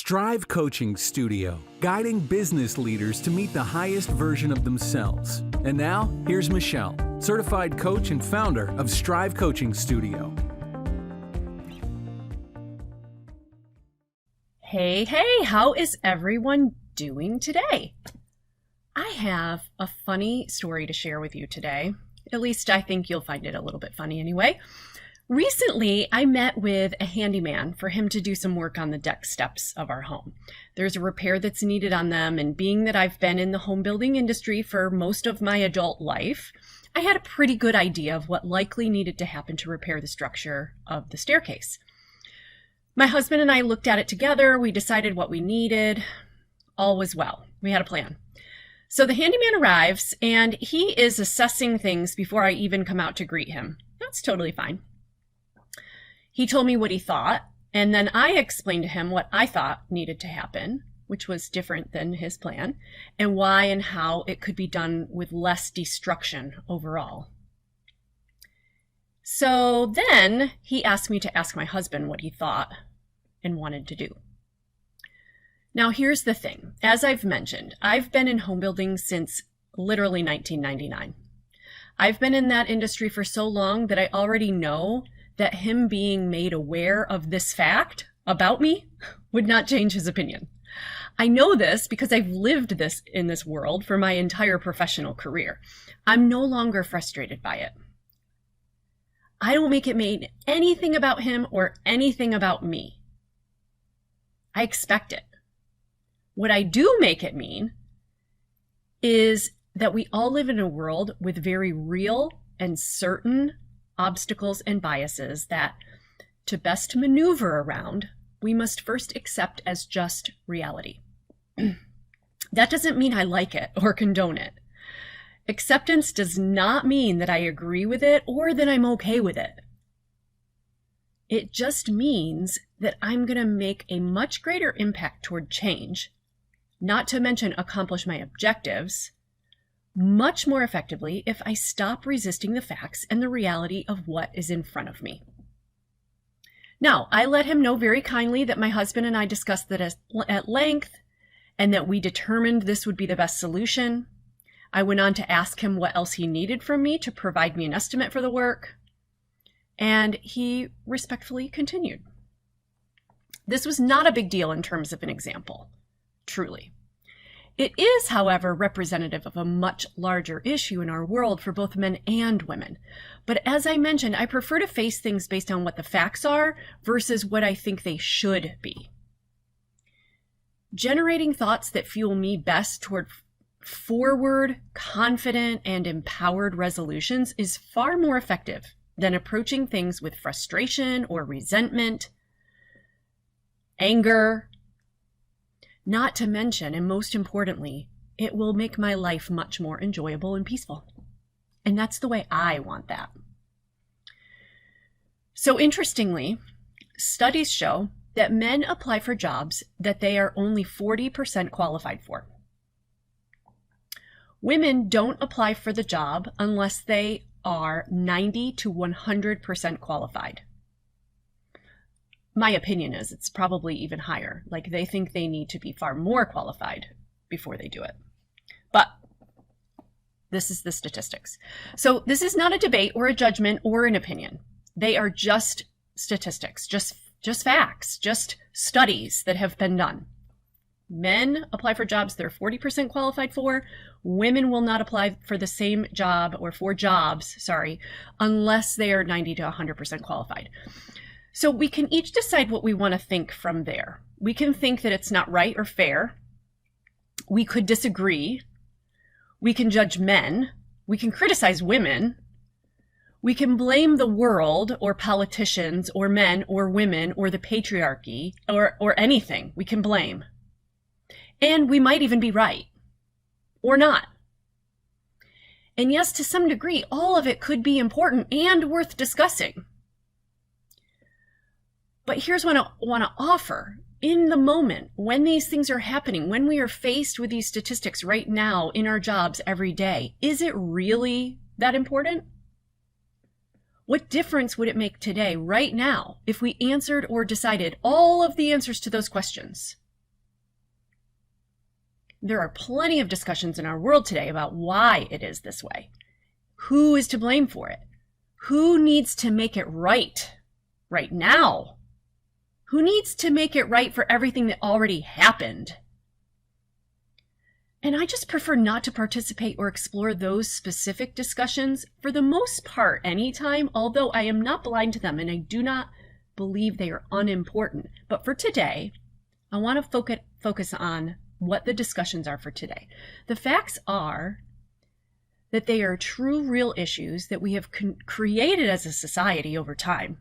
Strive Coaching Studio, guiding business leaders to meet the highest version of themselves. And now, here's Michelle, certified coach and founder of Strive Coaching Studio. Hey, how is everyone doing today? I have a funny story to share with you today. At least I think you'll find it a little bit funny anyway. Recently, I met with a handyman for him to do some work on the deck steps of our home. There's a repair that's needed on them, and being that I've been in the home building industry for most of my adult life, I had a pretty good idea of what likely needed to happen to repair the structure of the staircase. My husband and I looked at it together. We decided what we needed. All was well. We had a plan. So the handyman arrives, and he is assessing things before I even come out to greet him. That's totally fine. He told me what he thought, and then I explained to him what I thought needed to happen, which was different than his plan, and why and how it could be done with less destruction overall. So then he asked me to ask my husband what he thought and wanted to do. Now here's the thing. As I've mentioned, I've been in home building since literally 1999. I've been in that industry for so long that I already know that him being made aware of this fact about me would not change his opinion. I know this because I've lived this in this world for my entire professional career. I'm no longer frustrated by it. I don't make it mean anything about him or anything about me. I expect it. What I do make it mean is that we all live in a world with very real and certain obstacles and biases that, to best maneuver around, we must first accept as just reality. That doesn't mean I like it or condone it. Acceptance does not mean that I agree with it or that I'm okay with it. It just means that I'm going to make a much greater impact toward change, not to mention accomplish my objectives, much more effectively if I stop resisting the facts and the reality of what is in front of me. Now, I let him know very kindly that my husband and I discussed that at length and that we determined this would be the best solution. I went on to ask him what else he needed from me to provide me an estimate for the work, and he respectfully continued. This was not a big deal in terms of an example, truly. It is, however, representative of a much larger issue in our world for both men and women. But as I mentioned, I prefer to face things based on what the facts are versus what I think they should be. Generating thoughts that fuel me best toward forward, confident, and empowered resolutions is far more effective than approaching things with frustration or resentment, anger. Not to mention, and most importantly, it will make my life much more enjoyable and peaceful. And that's the way I want that. So interestingly, studies show that men apply for jobs that they are only 40% qualified for. Women don't apply for the job unless they are 90 to 100% qualified. My opinion is it's probably even higher. Like they think they need to be far more qualified before they do it. But this is the statistics. So this is not a debate or a judgment or an opinion. They are just statistics, just facts, just studies that have been done. Men apply for jobs they're 40% qualified for. Women will not apply for the same job or for jobs, unless they are 90 to 100% qualified. So we can each decide what we want to think from there. We can think that it's not right or fair. We could disagree. We can judge men. We can criticize women. We can blame the world or politicians or men or women or the patriarchy or anything we can blame. And we might even be right or not. And yes, to some degree, all of it could be important and worth discussing. But here's what I want to offer. In the moment, when these things are happening, when we are faced with these statistics right now in our jobs every day, is it really that important? What difference would it make today, right now, if we answered or decided all of the answers to those questions There are plenty of discussions in our world today about why it is this way. Who is to blame for it? Who needs to make it right now? Who needs to make it right for everything that already happened? And I just prefer not to participate or explore those specific discussions for the most part anytime, although I am not blind to them and I do not believe they are unimportant. But for today, I want to focus on what the discussions are for today. The facts are that they are true, real issues that we have created as a society over time.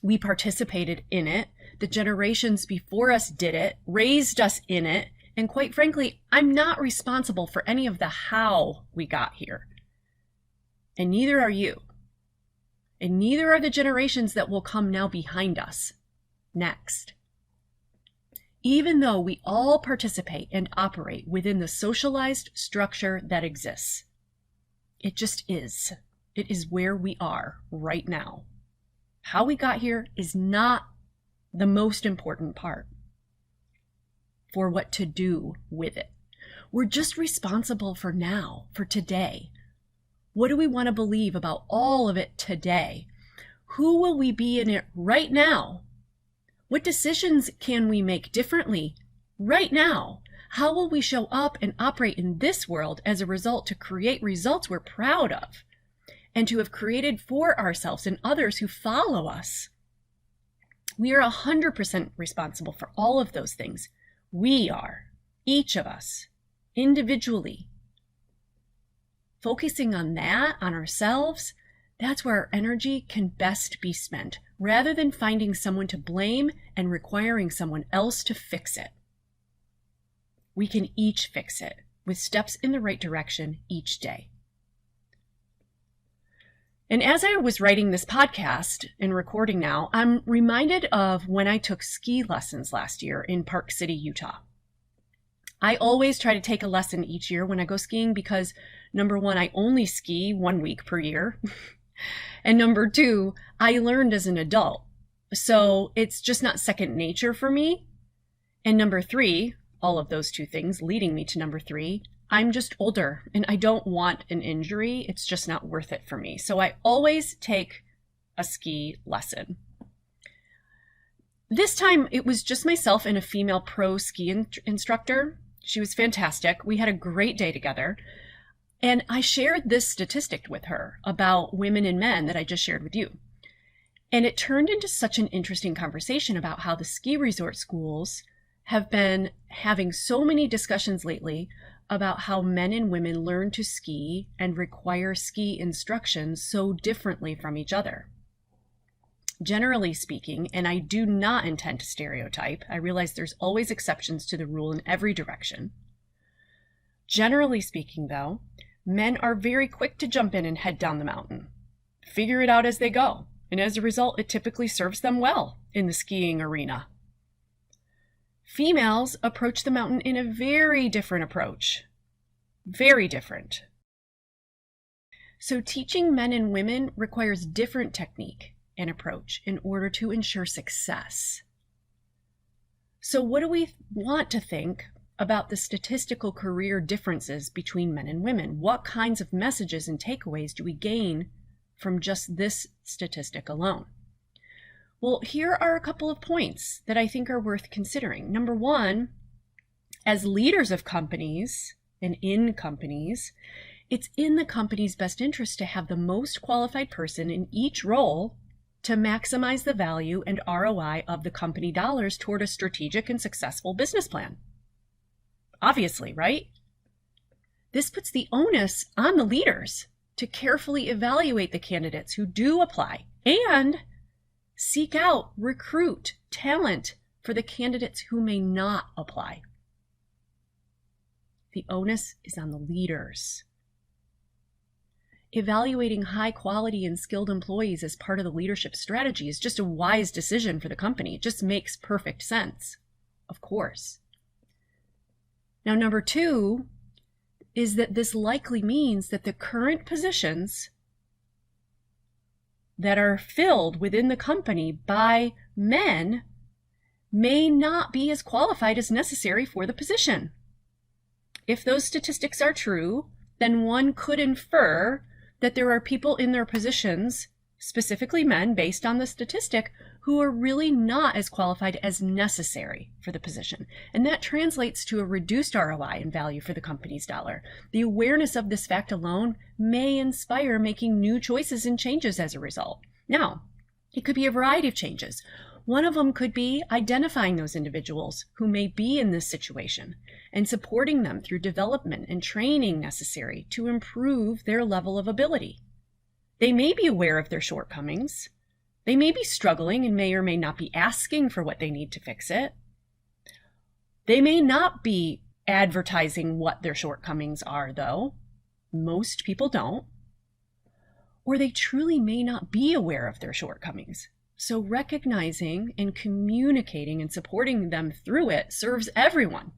We participated in it. The generations before us did it, raised us in it. And quite frankly, I'm not responsible for any of the how we got here. And neither are you. And neither are the generations that will come now behind us next. Even though we all participate and operate within the socialized structure that exists, it just is. It is where we are right now. How we got here is not the most important part for what to do with it. We're just responsible for now, for today. What do we want to believe about all of it today? Who will we be in it right now? What decisions can we make differently right now? How will we show up and operate in this world as a result to create results we're proud of and to have created for ourselves and others who follow us? We are 100% responsible for all of those things. We are, each of us, individually. Focusing on that, on ourselves, that's where our energy can best be spent, rather than finding someone to blame and requiring someone else to fix it. We can each fix it with steps in the right direction each day. And as I was writing this podcast and recording now, I'm reminded of when I took ski lessons last year in Park City, Utah. I always try to take a lesson each year when I go skiing because, number one, I only ski 1 week per year. And number two, I learned as an adult. So it's just not second nature for me. And number three, all of those two things leading me to number three, I'm just older and I don't want an injury. It's just not worth it for me. So I always take a ski lesson. This time it was just myself and a female pro ski instructor. She was fantastic. We had a great day together. And I shared this statistic with her about women and men that I just shared with you. And it turned into such an interesting conversation about how the ski resort schools have been having so many discussions lately about how men and women learn to ski and require ski instruction so differently from each other. Generally speaking, and I do not intend to stereotype, I realize there's always exceptions to the rule in every direction. Generally speaking, though, men are very quick to jump in and head down the mountain, figure it out as they go, and as a result, it typically serves them well in the skiing arena. Females approach the mountain in a very different approach. Very different. So teaching men and women requires different technique and approach in order to ensure success. So what do we want to think about the statistical career differences between men and women? What kinds of messages and takeaways do we gain from just this statistic alone? Well, here are a couple of points that I think are worth considering. Number one, as leaders of companies and in companies, it's in the company's best interest to have the most qualified person in each role to maximize the value and ROI of the company dollars toward a strategic and successful business plan. Obviously, right? This puts the onus on the leaders to carefully evaluate the candidates who do apply and seek out, recruit talent for the candidates who may not apply. The onus is on the leaders. Evaluating high quality and skilled employees as part of the leadership strategy is just a wise decision for the company. It just makes perfect sense, of course. Now, number two is that this likely means that the current positions that are filled within the company by men may not be as qualified as necessary for the position. if those statistics are true, then one could infer that there are people in their positions, specifically men, based on the statistic, who are really not as qualified as necessary for the position. And that translates to a reduced ROI and value for the company's dollar. The awareness of this fact alone may inspire making new choices and changes as a result. Now, it could be a variety of changes. One of them could be identifying those individuals who may be in this situation and supporting them through development and training necessary to improve their level of ability. They may be aware of their shortcomings. They may be struggling and may or may not be asking for what they need to fix it. They may not be advertising what their shortcomings are, though. Most people don't. Or they truly may not be aware of their shortcomings. So recognizing and communicating and supporting them through it serves everyone.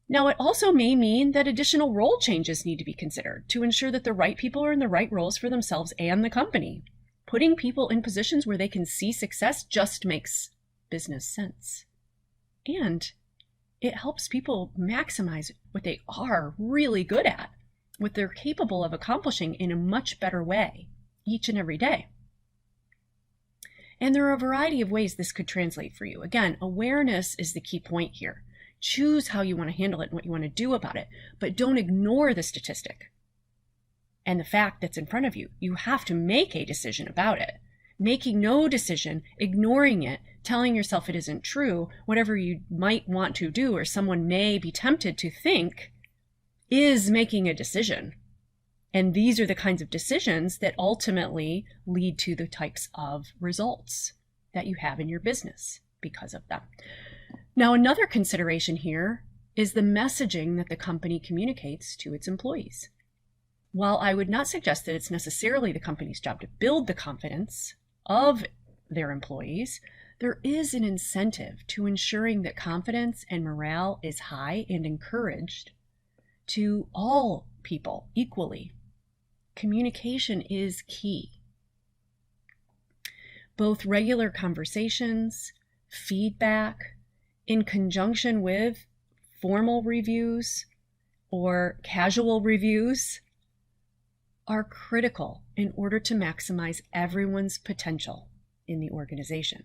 Now, it also may mean that additional role changes need to be considered to ensure that the right people are in the right roles for themselves and the company. Putting people in positions where they can see success just makes business sense. And it helps people maximize what they are really good at, what they're capable of accomplishing in a much better way each and every day. And there are a variety of ways this could translate for you. Again, awareness is the key point here. Choose how you want to handle it and what you want to do about it, but don't ignore the statistic and the fact that's in front of you. You have to make a decision about it. Making no decision, ignoring it, telling yourself it isn't true, whatever you might want to do or someone may be tempted to think, is making a decision. And these are the kinds of decisions that ultimately lead to the types of results that you have in your business because of them. Now, another consideration here is the messaging that the company communicates to its employees. While I would not suggest that it's necessarily the company's job to build the confidence of their employees, there is an incentive to ensuring that confidence and morale is high and encouraged to all people equally. Communication is key. Both regular conversations, feedback, in conjunction with formal reviews or casual reviews, are critical in order to maximize everyone's potential in the organization.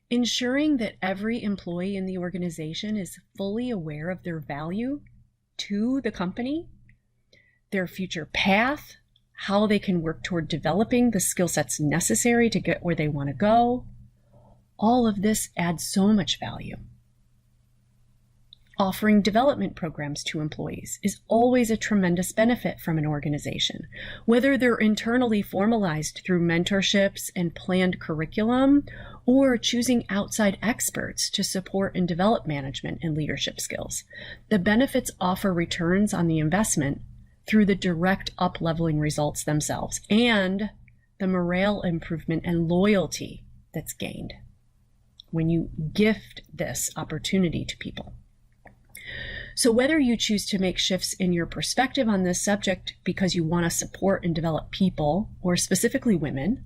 Ensuring that every employee in the organization is fully aware of their value to the company, their future path, how they can work toward developing the skill sets necessary to get where they want to go. All of this adds so much value. Offering development programs to employees is always a tremendous benefit from an organization, whether they're internally formalized through mentorships and planned curriculum, or choosing outside experts to support and develop management and leadership skills. The benefits offer returns on the investment through the direct up-leveling results themselves and the morale improvement and loyalty that's gained when you gift this opportunity to people. So whether you choose to make shifts in your perspective on this subject because you want to support and develop people, or specifically women,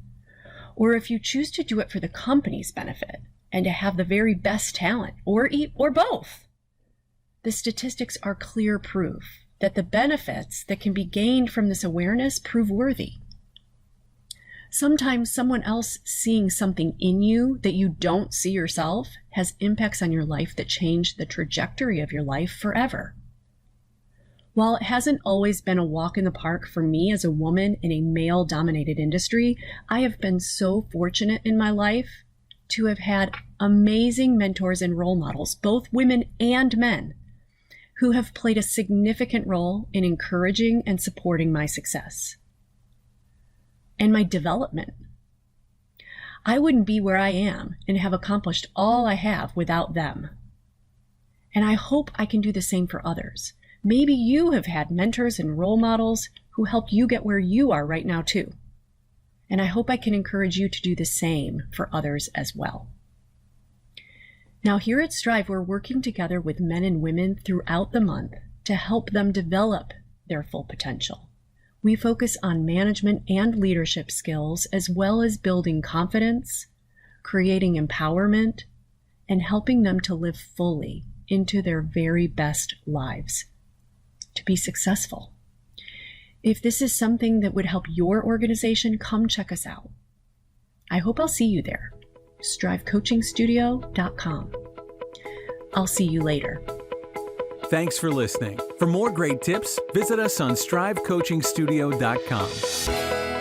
or if you choose to do it for the company's benefit and to have the very best talent, or both, the statistics are clear proof that the benefits that can be gained from this awareness prove worthy. Sometimes someone else seeing something in you that you don't see yourself has impacts on your life that change the trajectory of your life forever. While it hasn't always been a walk in the park for me as a woman in a male-dominated industry, I have been so fortunate in my life to have had amazing mentors and role models, both women and men, who have played a significant role in encouraging and supporting my success and my development. I wouldn't be where I am and have accomplished all I have without them. And I hope I can do the same for others. Maybe you have had mentors and role models who helped you get where you are right now too. And I hope I can encourage you to do the same for others as well. Now here at Strive, we're working together with men and women throughout the month to help them develop their full potential. We focus on management and leadership skills, as well as building confidence, creating empowerment, and helping them to live fully into their very best lives to be successful. If this is something that would help your organization, come check us out. I hope I'll see you there. StriveCoachingStudio.com. I'll see you later. Thanks for listening. For more great tips, visit us on StriveCoachingStudio.com.